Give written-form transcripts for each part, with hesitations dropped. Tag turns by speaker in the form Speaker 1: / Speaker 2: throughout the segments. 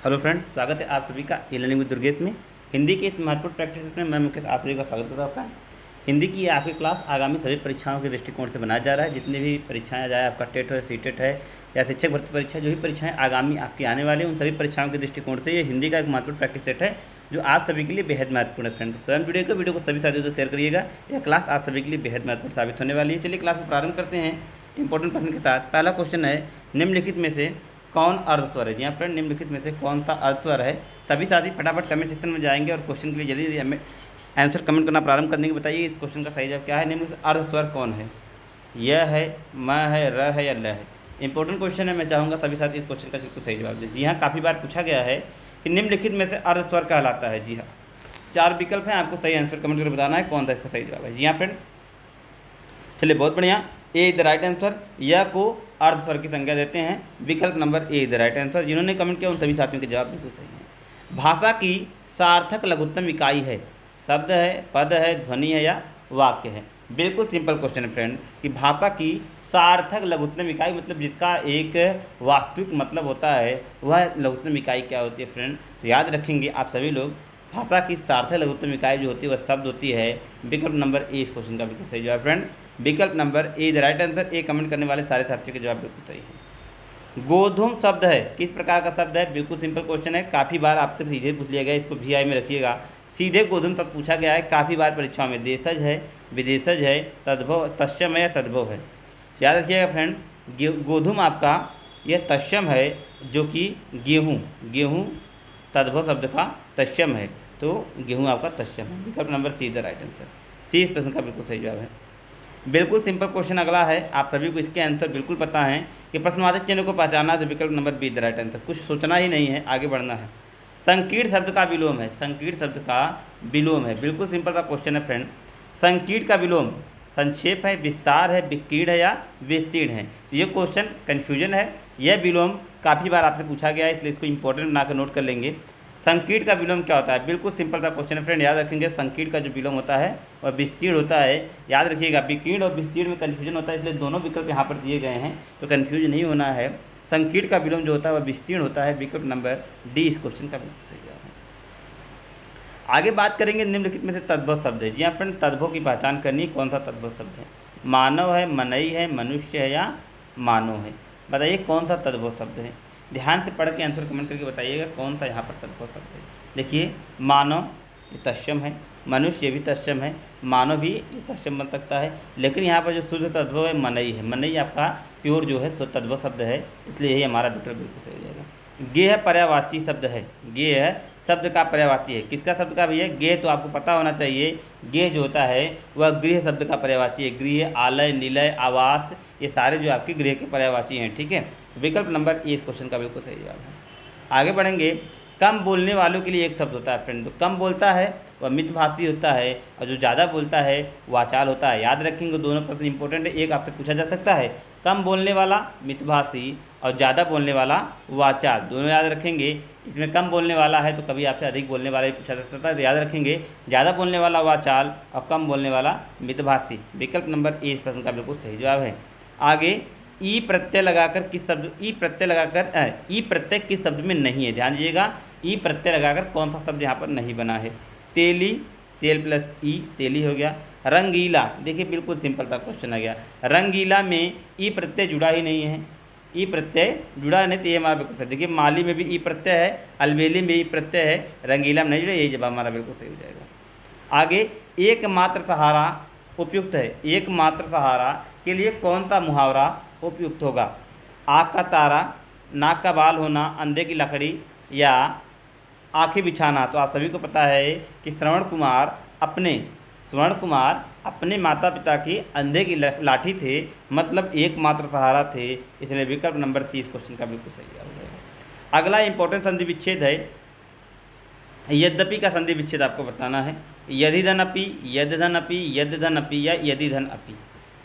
Speaker 1: Hello friends, स्वागत है आप सभी का ई लर्निंग विद दुर्गेश में। हिंदी के इस महत्वपूर्ण प्रैक्टिस में मैं मुकेश आप सभी का स्वागत करता हूँ। फ्रेंड, हिंदी की ये आपकी क्लास आगामी सभी परीक्षाओं के दृष्टिकोण से बनाया जा रहा है। जितनी भी परीक्षाएं जाए, आपका टेट हो, सीटेट है या शिक्षक भर्ती परीक्षा, जो भी परीक्षाएं आगामी आपकी आने वाली उन सभी परीक्षाओं के दृष्टिकोण से ये हिंदी का एक महत्वपूर्ण प्रैक्टिस सेट है जो आप सभी के लिए बेहद महत्वपूर्ण है। फ्रेंड, तो स्वयं वीडियो को सभी साथियों से शेयर करिएगा। यह क्लास आप सभी के लिए बेहद महत्वपूर्ण साबित होने वाली है। चलिए क्लास को प्रारंभ करते हैं इंपॉर्टेंट प्रश्न के साथ। पहला क्वेश्चन है, निम्नलिखित में से कौन अर्धस्वर है? जी हाँ फ्रेंड, निम्नलिखित में से कौन सा अर्धस्वर है? सभी साथी फटाफट कमेंट सेक्शन में जाएंगे और क्वेश्चन के लिए जल्दी हमें आंसर कमेंट करना प्रारंभ कर देंगे। बताइए इस क्वेश्चन का सही जवाब क्या है। निम्नलिखित अर्धस्वर कौन है? यह है, म है, र है या ल है? इंपॉर्टेंट क्वेश्चन है। मैं चाहूँगा सभी साथी इस क्वेश्चन का बिल्कुल सही जवाब दें। जी हाँ, काफ़ी बार पूछा गया है कि निम्नलिखित में से अर्धस्वर कहलाता है। जी हाँ, 4 विकल्प हैं, आपको सही आंसर कमेंट करके बताना है कौन सा इसका सही जवाब है। जी हाँ फ्रेंड, चलिए बहुत बढ़िया। ए द राइट आंसर, यह को अर्धस्वर की संज्ञा देते हैं। विकल्प number A the right answer. जिन्होंने कमेंट किया उन सभी साथियों के जवाब बिल्कुल सही है। भाषा की सार्थक लघुत्तम इकाई है? शब्द है, पद है, ध्वनि है या वाक्य है? बिल्कुल सिंपल क्वेश्चन है फ्रेंड कि भाषा की सार्थक लघुत्तम इकाई मतलब जिसका एक वास्तविक मतलब होता है, वह लघुत्तम इकाई क्या होती है फ्रेंड? तो याद रखेंगे आप सभी लोग, भाषा की सार्थक लघुत्तम इकाई जो होती है वह शब्द होती है। विकल्प नंबर ए इस क्वेश्चन का बिल्कुल सही जवाब फ्रेंड। विकल्प number A the right answer. A comment करने वाले सारे साथियों के जवाब बिल्कुल सही है। गोधूम शब्द है, किस प्रकार का शब्द है? बिल्कुल सिंपल क्वेश्चन है, काफ़ी बार आपसे सीधे पूछ लिया गया, इसको VI में रखिएगा। सीधे गोधूम शब्द पूछा गया है काफ़ी बार परीक्षाओं में। देशज है, विदेशज है, तद्भव तस्यम है या तद्भव है? याद रखिएगा फ्रेंड, गोधूम आपका यह तस्यम है, जो कि गेहूँ तद्भव शब्द का तस्यम है, तो गेहूँ आपका तस्यम है। विकल्प number C the right answer. C इस प्रश्न का बिल्कुल सही जवाब है। बिल्कुल सिंपल क्वेश्चन अगला है, आप सभी को इसके आंसर बिल्कुल पता है कि प्रश्नवाचक चिन्ह को पहचाना है। तो विकल्प number be the right answer. कुछ सोचना ही नहीं है, आगे बढ़ना है। संकीर्ण शब्द का विलोम है? संकीर्ण शब्द का विलोम है, बिल्कुल सिंपल सा क्वेश्चन है फ्रेंड। संकीर्ण का विलोम संक्षेप है, विस्तार है, विकीर्ण है या विस्तीर्ण है? तो ये क्वेश्चन कन्फ्यूजन है। यह विलोम काफ़ी बार आपसे पूछा गया है, इसलिए इसको इंपॉर्टेंट बनाकर नोट कर लेंगे। संकीर्ण का विलोम क्या होता है? बिल्कुल सिंपल सा क्वेश्चन है फ्रेंड, याद रखेंगे। संकीर्ण का जो विलोम होता है वह विस्तीर्ण होता है। याद रखिएगा, विकीर्ण और विस्तीर्ण में कन्फ्यूजन होता है, इसलिए दोनों विकल्प यहाँ पर दिए गए हैं, तो कन्फ्यूज नहीं होना है। संकीर्ण का विलोम जो होता है वह विस्तीर्ण होता है। विकल्प नंबर डी इस क्वेश्चन का बिल्कुल सही जवाब है। आगे बात करेंगे निम्नलिखित में से तद्भव शब्द है। जी हाँ फ्रेंड, तद्भव की पहचान करनी, कौन सा तद्भव शब्द है? मानव है, मनई है, मनुष्य है या मानव है? बताइए कौन सा तद्भव शब्द है। ध्यान से पढ़ के आंसर कमेंट करके बताइएगा कौन सा यहाँ पर तद्भव शब्द है। देखिए, मानव ये तस्यम है, मनुष्य ये भी तस्यम है, मानव भी ये तस्यम बन सकता है, लेकिन यहाँ पर जो शुद्ध तद्भव है मनई है। मनई आपका प्योर जो है तो तद्भव शब्द है, इसलिए यही हमारा विकल्प बिल्कुल सही हो जाएगा। गेह पर्यायवाची शब्द है। गेह शब्द का पर्यायवाची है, किसका शब्द का भैया? गेह तो आपको पता होना चाहिए। गेह जो होता है वह गृह शब्द का पर्यायवाची है। गृह, आलय, निलय, आवास, ये सारे जो आपके गृह के पर्यायवाची हैं। ठीक है, विकल्प नंबर ए इस क्वेश्चन का बिल्कुल सही जवाब है। आगे बढ़ेंगे। कम बोलने वालों के लिए एक शब्द होता है फ्रेंड, तो कम बोलता है वह मितभाषी होता है, और जो ज़्यादा बोलता है वाचाल होता है। याद रखेंगे, दोनों प्रश्न इंपॉर्टेंट है, एक आपसे पूछा जा सकता है। कम बोलने वाला मितभाषी और ज़्यादा बोलने वाला वाचाल, दोनों याद रखेंगे। इसमें कम बोलने वाला है तो कभी आपसे अधिक बोलने वाला भी पूछा जा सकता है, तो याद रखेंगे ज़्यादा बोलने वाला वाचाल और कम बोलने वाला मितभाषी। विकल्प नंबर ए इस प्रश्न का बिल्कुल सही जवाब है। आगे, ई प्रत्यय लगाकर किस शब्द ई प्रत्यय किस शब्द में नहीं है? ध्यान दीजिएगा, ई प्रत्यय लगाकर कौन सा शब्द यहाँ पर नहीं बना है? तेली, तेल प्लस ई तेली हो गया। रंगीला, देखिए बिल्कुल सिंपल सा क्वेश्चन आ गया। रंगीला में ई प्रत्यय जुड़ा ही नहीं है, ई प्रत्यय जुड़ा नहीं, तो ये हमारा बिल्कुल सही। देखिए, माली में भी ई प्रत्यय है, अलबेली में ई प्रत्यय है, रंगीला में नहीं जुड़ा, यही जवाब हमारा बिल्कुल सही हो जाएगा। आगे, एकमात्र सहारा उपयुक्त है। एकमात्र सहारा के लिए कौन सा मुहावरा उपयुक्त होगा? आँख का तारा, नाक का बाल होना, अंधे की लकड़ी या आँखें बिछाना? तो आप सभी को पता है कि श्रवण कुमार अपने माता पिता की अंधे की लाठी थे, मतलब एकमात्र सहारा थे, इसलिए विकल्प नंबर सी इस क्वेश्चन का बिल्कुल सही जवाब है। अगला इंपॉर्टेंट संधि विच्छेद है। यद्यपि का संधि विच्छेद आपको बताना है। यदिधन अपि, यद्यधन अपि, यद्यधन अपि या यदिधन अपि?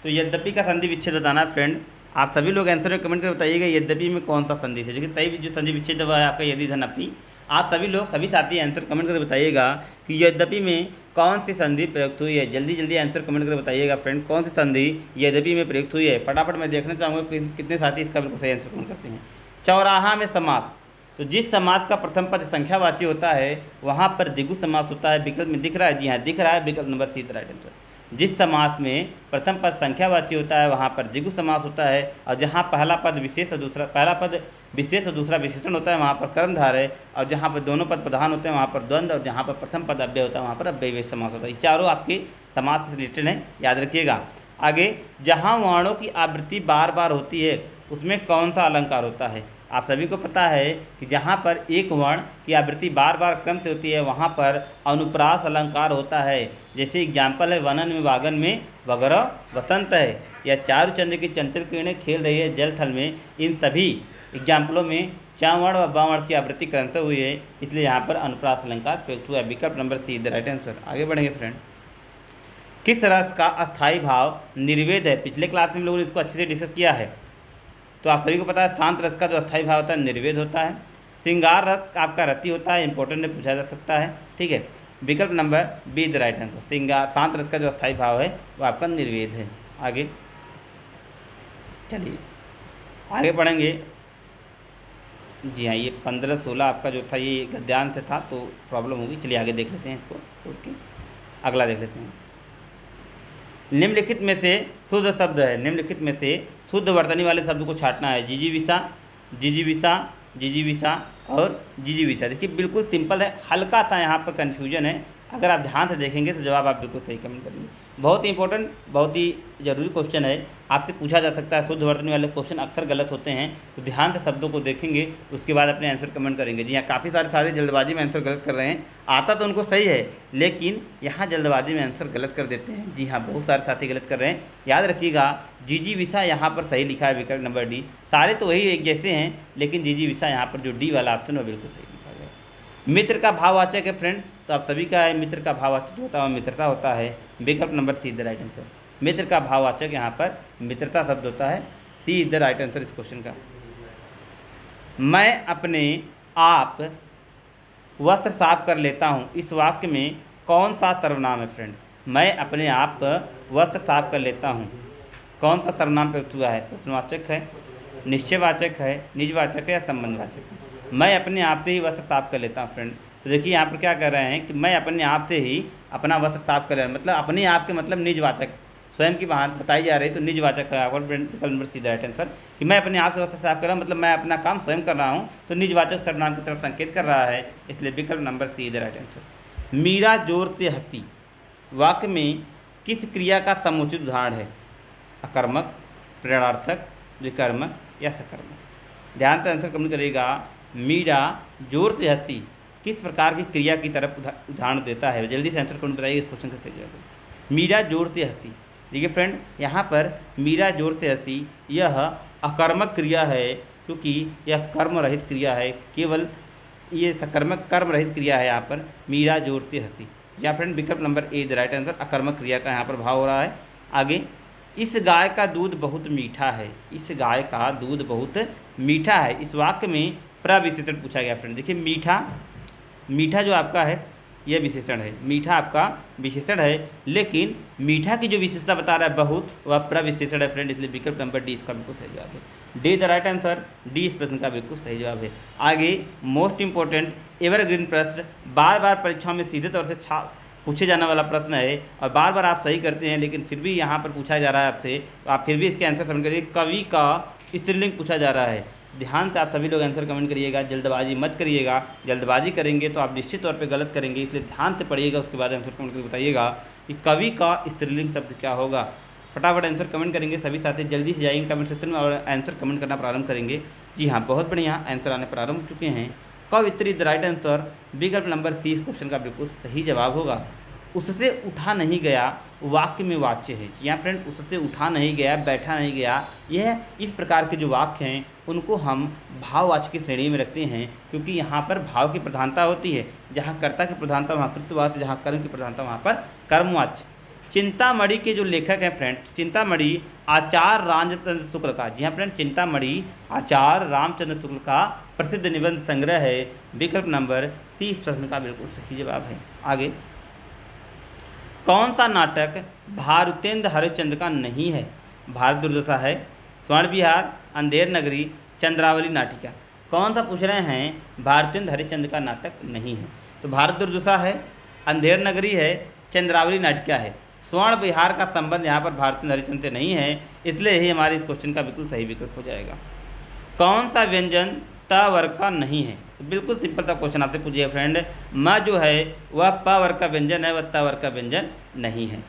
Speaker 1: तो यद्यपि का संधि विच्छेद बताना है फ्रेंड। आप सभी लोग आंसर में कमेंट करके बताइएगा यद्यपि में कौन सा संधि है। देखिए, सही जो संधि विच्छेद हुआ है आपका यदिधन अपि। आप सभी साथी आंसर कमेंट करके बताइएगा कि यद्यपि में कौन सी संधि प्रयुक्त हुई है। जल्दी आंसर कमेंट करके बताइएगा फ्रेंड, कौन सी संधि यद्यपि में प्रयुक्त हुई है। फटाफट मैं देखना चाहूँगा कि कितने साथी इसका बिल्कुल सही आंसर कमेंट करते हैं। चौराहा में समास, तो जिस समास का प्रथम पद संख्यावाची होता है वहाँ पर द्विगु समास होता है। विकल्प में दिख रहा है, जी हाँ दिख रहा है, विकल्प number C the right answer. जिस समास में प्रथम पद संख्यावाची होता है वहाँ पर द्विगु समास होता है, और जहाँ पहला पद विशेष और दूसरा पहला पद विशेष और दूसरा विशेषण होता है वहाँ पर कर्मधारय है, और जहाँ पर दोनों पद प्रधान होते हैं वहाँ पर द्वंद्व, और जहाँ पर प्रथम पद अव्यय होता है वहाँ पर अव्ययविशेष समास होता है। ये चारों आपके समास से रिलेटेड हैं, याद रखिएगा। आगे, जहाँ वर्णों की आवृत्ति बार बार होती है उसमें कौन सा अलंकार होता है? आप सभी को पता है कि जहाँ पर एक वर्ण की आवृत्ति बार बार क्रम से होती है वहाँ पर अनुप्रास अलंकार होता है। जैसे एग्जाम्पल है वनन में वागन में वगैरह वसंत है, या चारु चंद्र की चंचल किरणें खेल रही है जल थल में। इन सभी एग्जाम्पलों में चावर्ण व बावर्ण की आवृत्ति क्रम से हुई है, इसलिए यहाँ पर अनुप्रास अलंकार प्रयुक्त हुआ है। विकल्प number C the right answer. आगे बढ़ेंगे फ्रेंड। किस रस का अस्थायी भाव निर्वेद है? पिछले क्लास में हम लोगों ने इसको अच्छे से डिस्कस किया है। तो आप सभी को पता है शांत रस का जो अस्थायी भाव होता है निर्वेद होता है। श्रृंगार रस आपका रति होता है, इंपॉर्टेंट में पूछा जा सकता है, ठीक है। विकल्प number be the right answer. श्रृंगार शांत रस का जो अस्थायी भाव है वो आपका निर्वेद है। आगे चलिए आगे पढ़ेंगे। जी हाँ, ये 15-16 आपका जो था ये गद्यांश से था तो प्रॉब्लम होगी। चलिए आगे देख लेते हैं इसको, ओके अगला देख लेते हैं। निम्नलिखित में से शुद्ध शब्द है, निम्नलिखित में से शुद्ध वर्तनी वाले शब्द को छांटना है। जिजीविषा, जिजीविषा, जिजीविषा और जिजीविषा। देखिए बिल्कुल सिंपल है, हल्का सा यहाँ पर कन्फ्यूजन है। अगर आप ध्यान से देखेंगे तो जवाब आप बिल्कुल सही कमेंट करेंगे। बहुत ही इंपॉर्टेंट, बहुत ही ज़रूरी क्वेश्चन है, आपसे पूछा जा सकता है। शुद्ध वर्तनी वाले क्वेश्चन अक्सर गलत होते हैं, तो ध्यान से शब्दों को देखेंगे उसके बाद अपने आंसर कमेंट करेंगे। जी हाँ, काफ़ी सारे सारे जल्दबाजी में आंसर गलत कर रहे हैं। आता तो उनको सही है लेकिन यहाँ जल्दबाजी में आंसर गलत कर देते हैं। जी हाँ, बहुत सारे साथी गलत कर रहे हैं। याद रखिएगा जिजीविषा यहाँ पर सही लिखा है, विकल्प नंबर डी। सारे तो वही एक जैसे हैं लेकिन जिजीविषा यहाँ पर जो डी वाला ऑप्शन है बिल्कुल सही लिखा गया। मित्र का भाववाचक है फ्रेंड, तो आप सभी का है मित्र का भाववाचक जो होता है मित्रता होता है। विकल्प number C the right answer. मित्र का भाववाचक यहाँ पर मित्रता शब्द होता है, सी द राइट आंसर इस क्वेश्चन का। मैं अपने आप वस्त्र साफ कर लेता हूँ, इस वाक्य में कौन सा सर्वनाम है फ्रेंड? मैं अपने आप वस्त्र साफ कर लेता हूँ, कौन सा सर्वनाम प्रयुक्त हुआ है? प्रश्नवाचक है, निश्चयवाचक है, निजवाचक है या संबंधवाचक है? मैं अपने आप से ही वस्त्र साफ कर लेता हूँ फ्रेंड। तो देखिए यहाँ पर क्या कर रहे हैं कि मैं अपने आप से ही अपना वस्त्र साफ कर रहा हूँ, मतलब अपने आप के मतलब निजवाचक, स्वयं की बात बताई जा रही है तो निजवाचक है। विकल्प number C the right answer कि मैं अपने आप से वस्त्र साफ कर रहा हूँ मतलब मैं अपना काम स्वयं कर रहा हूँ, तो निजवाचक सर्वनाम की तरफ संकेत कर रहा है, इसलिए विकल्प number C the right answer. Meera जोर से हंसी वाक्य में किस क्रिया का समुचित उदाहरण है? अकर्मक, प्रेरणार्थक, विकर्मक या सकर्मक? ध्यान से आंसर कमेंट करिएगा। मीरा जोर से हंसी किस प्रकार की क्रिया की तरफ उदाहरण देता है? जल्दी से आंसर कमेंट कराइए इस क्वेश्चन का सही जवाब। मीरा जोर से हंसी, देखिए फ्रेंड यहाँ पर मीरा जोर से हंसी यह अकर्मक क्रिया है क्योंकि यह कर्म रहित क्रिया है, केवल ये सकर्मक कर्म रहित क्रिया है। यहाँ पर मीरा जोर से हंसी, या फ्रेंड विकल्प number A the right answer. अकर्मक क्रिया का यहाँ पर भाव हो रहा है। आगे, इस गाय का दूध बहुत मीठा है, इस गाय का दूध बहुत मीठा है, इस वाक्य में प्रविशेषण पूछा गया फ्रेंड। देखिए मीठा, मीठा जो आपका है यह विशेषण है, मीठा आपका विशेषण है, लेकिन मीठा की जो विशेषता बता रहा है बहुत वह प्रविशेषण है फ्रेंड, इसलिए विकल्प नंबर डी इसका बिल्कुल सही जवाब है। D the right answer, D इस प्रश्न का बिल्कुल सही जवाब है। आगे मोस्ट इंपॉर्टेंट एवरग्रीन प्रश्न, बार बार परीक्षा में सीधे तौर से पूछे जाने वाला प्रश्न है और बार बार आप सही करते हैं लेकिन फिर भी यहाँ पर पूछा जा रहा है आपसे, तो आप फिर भी इसके आंसर समझ करिए। कवि का स्त्रीलिंग पूछा जा रहा है, ध्यान से आप सभी लोग आंसर कमेंट करिएगा, जल्दबाजी मत करिएगा। जल्दबाजी करेंगे तो आप निश्चित तौर पे गलत करेंगे, इसलिए ध्यान से पढ़िएगा, उसके बाद आंसर कमेंट करके बताइएगा कि कवि का स्त्रीलिंग शब्द क्या होगा। फटाफट आंसर कमेंट करेंगे सभी साथी, जल्दी से जाएंगे कमेंट सेक्शन में और आंसर कमेंट करना प्रारंभ करेंगे। जी हाँ, बहुत बढ़िया आंसर आने प्रारंभ हो चुके हैं। कवित्री द राइट आंसर, विकल्प नंबर सी इस क्वेश्चन का बिल्कुल सही जवाब होगा। उससे उठा नहीं गया वाक्य में वाच्य है। जी हाँ फ्रेंड, उससे उठा नहीं गया, बैठा नहीं गया, यह इस प्रकार के जो वाक्य हैं उनको हम भाववाचक की श्रेणी में रखते हैं क्योंकि यहाँ पर भाव की प्रधानता होती है। जहाँ कर्ता की प्रधानता वहाँ कृतवाच्य, जहाँ कर्म की प्रधानता वहाँ पर कर्मवाच्य। चिंतामणि के जो लेखक हैं फ्रेंड, चिंतामणि आचार्य रामचंद्र शुक्ल का, जी हाँ फ्रेंड, चिंतामणि आचार्य रामचंद्र शुक्ल का प्रसिद्ध निबंध संग्रह है। विकल्प नंबर सी इस प्रश्न का बिल्कुल सही जवाब है। आगे, कौन सा नाटक भारुतेंद्र हरिश्चंद्र का नहीं है? भारत दुर्दशा है, स्वर्ण विहार, अंधेर नगरी, चंद्रावली नाटिका। कौन सा पूछ रहे हैं, भारतेंद्र हरिश्चंद्र का नाटक नहीं है। तो भारत दुर्दशा है, अंधेर नगरी है, चंद्रावली नाटिका है। स्वर्ण विहार का संबंध यहाँ पर भारतेंद्र हरिश्चंद्र से नहीं है, इसलिए ही हमारे इस क्वेश्चन का बिल्कुल सही विकल्प हो जाएगा। कौन सा व्यंजन त वर्ग का नहीं है? तो बिल्कुल सिंपल सा क्वेश्चन आपसे पूछिए फ्रेंड, म जो है वह प वर्ग का व्यंजन है, वह त वर्ग का व्यंजन नहीं है,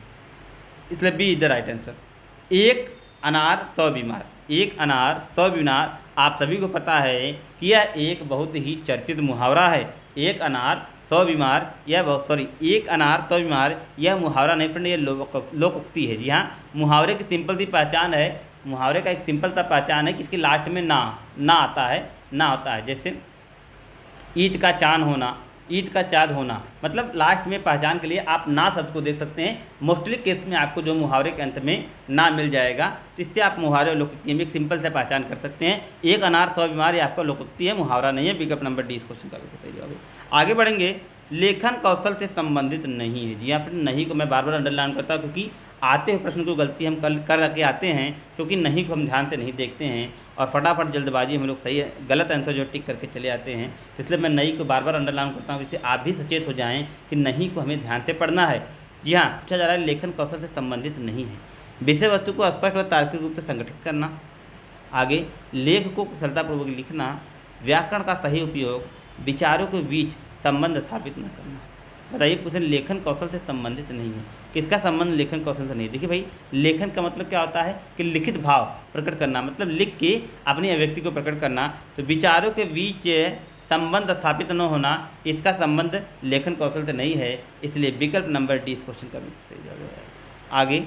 Speaker 1: इसलिए B is the right answer. एक अनार 100 बीमार, एक अनार 100 बीमार, आप सभी को पता है कि यह एक बहुत ही चर्चित मुहावरा है। एक अनार 100 बीमार, यह बहुत एक अनार 100 बीमार, यह मुहावरा नहीं फ्रेंड, यह लोकोक्ति है। जी हाँ, मुहावरे की सिंपल सी पहचान है, मुहावरे का एक सिंपल सा पहचान है कि इसके लास्ट में ना आता है, ना होता है। जैसे ईद का चांद होना, ईद का चाँद होना, मतलब लास्ट में पहचान के लिए आप ना शब्द को देख सकते हैं। मोस्टली केस में आपको जो मुहावरे के अंत में ना मिल जाएगा, तो इससे आप मुहावरे और लोकोक्ति में एक सिंपल से पहचान कर सकते हैं। एक अनार 100 बीमार, ये आपका लोकोक्ति है, मुहावरा नहीं है। विकल्प नंबर डी इस क्वेश्चन का बिल्कुल सही जवाब है। आगे बढ़ेंगे, लेखन कौशल से संबंधित नहीं है। जी हाँ फ्रेंड, नहीं को मैं बार बार अंडरलाइन करता हूँ क्योंकि आते हुए प्रश्न को गलती हम कर के आते हैं, क्योंकि नहीं को हम ध्यान से नहीं देखते हैं और फटाफट जल्दबाजी हम लोग सही गलत आंसर जो टिक करके चले आते हैं। इसलिए मैं नहीं को बार बार अंडरलाइन करता हूँ, इससे आप भी सचेत हो जाएं कि नहीं को हमें ध्यान से पढ़ना है। जी हाँ, पूछा जा रहा है लेखन कौशल से संबंधित नहीं है। विषय वस्तु को स्पष्ट व तार्किक रूप से संगठित करना, आगे लेख को कुशलतापूर्वक लिखना, व्याकरण का सही उपयोग, विचारों के बीच संबंध स्थापित न करना। बताइए, पूछें लेखन कौशल से संबंधित नहीं है, किसका संबंध लेखन कौशल से नहीं? देखिए भाई, लेखन का मतलब क्या होता है कि लिखित भाव प्रकट करना, मतलब लिख के अपनी अभिव्यक्ति को प्रकट करना। तो विचारों के बीच संबंध स्थापित न होना, इसका संबंध लेखन कौशल से नहीं है, इसलिए विकल्प नंबर डी इस क्वेश्चन का बिल्कुल सही जवाब है। आगे,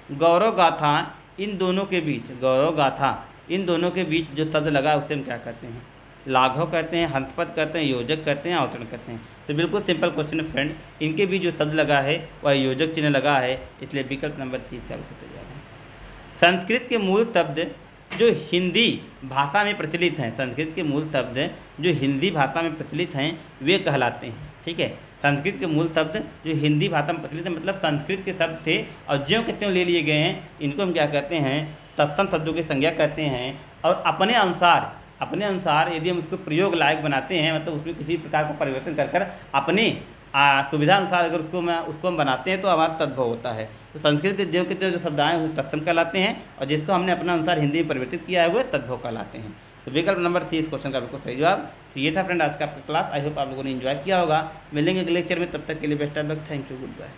Speaker 1: गौरव गाथा इन दोनों के बीच, गौरव गाथा इन दोनों के बीच जो शब्द लगा उसे हम क्या कहते हैं? लाघव कहते हैं, हंसपद कहते हैं, योजक कहते हैं, अवतरण कहते हैं। तो बिल्कुल सिंपल क्वेश्चन है फ्रेंड, इनके बीच जो शब्द लगा है वह योजक चिन्ह लगा है, इसलिए विकल्प नंबर सी इसका बिल्कुल सही जवाब है। संस्कृत के मूल शब्द जो हिंदी भाषा में प्रचलित हैं, संस्कृत के मूल शब्द जो हिंदी भाषा में प्रचलित हैं वे कहलाते हैं। ठीक है, संस्कृत के मूल शब्द जो हिंदी भाषा में प्रचलित हैं, मतलब संस्कृत के शब्द थे और ज्यों के त्यों ले लिए गए हैं, इनको हम क्या कहते हैं? तत्सम शब्दों की संज्ञा कहते हैं। और अपने अनुसार यदि हम उसको प्रयोग लायक बनाते हैं, मतलब उसमें किसी प्रकार का परिवर्तन कर अपने सुविधा अनुसार अगर उसको हम बनाते हैं तो हमारा तद्भव होता है। तो संस्कृत के ज्यों के त्यों जो शब्द आए वो तत्सम कहलाते हैं, और जिसको हमने अपने अनुसार हिंदी में परिवर्तित किया है वो तद्भव कहलाते हैं। तो विकल्प नंबर सी इस क्वेश्चन का बिल्कुल सही जवाब। तो ये था फ्रेंड आज का आपका क्लास। आई होप आप लोगों ने एंजॉय किया होगा। मिलेंगे अगले लेक्चर में, तब तक के लिए best of luck. Thank you, good bye.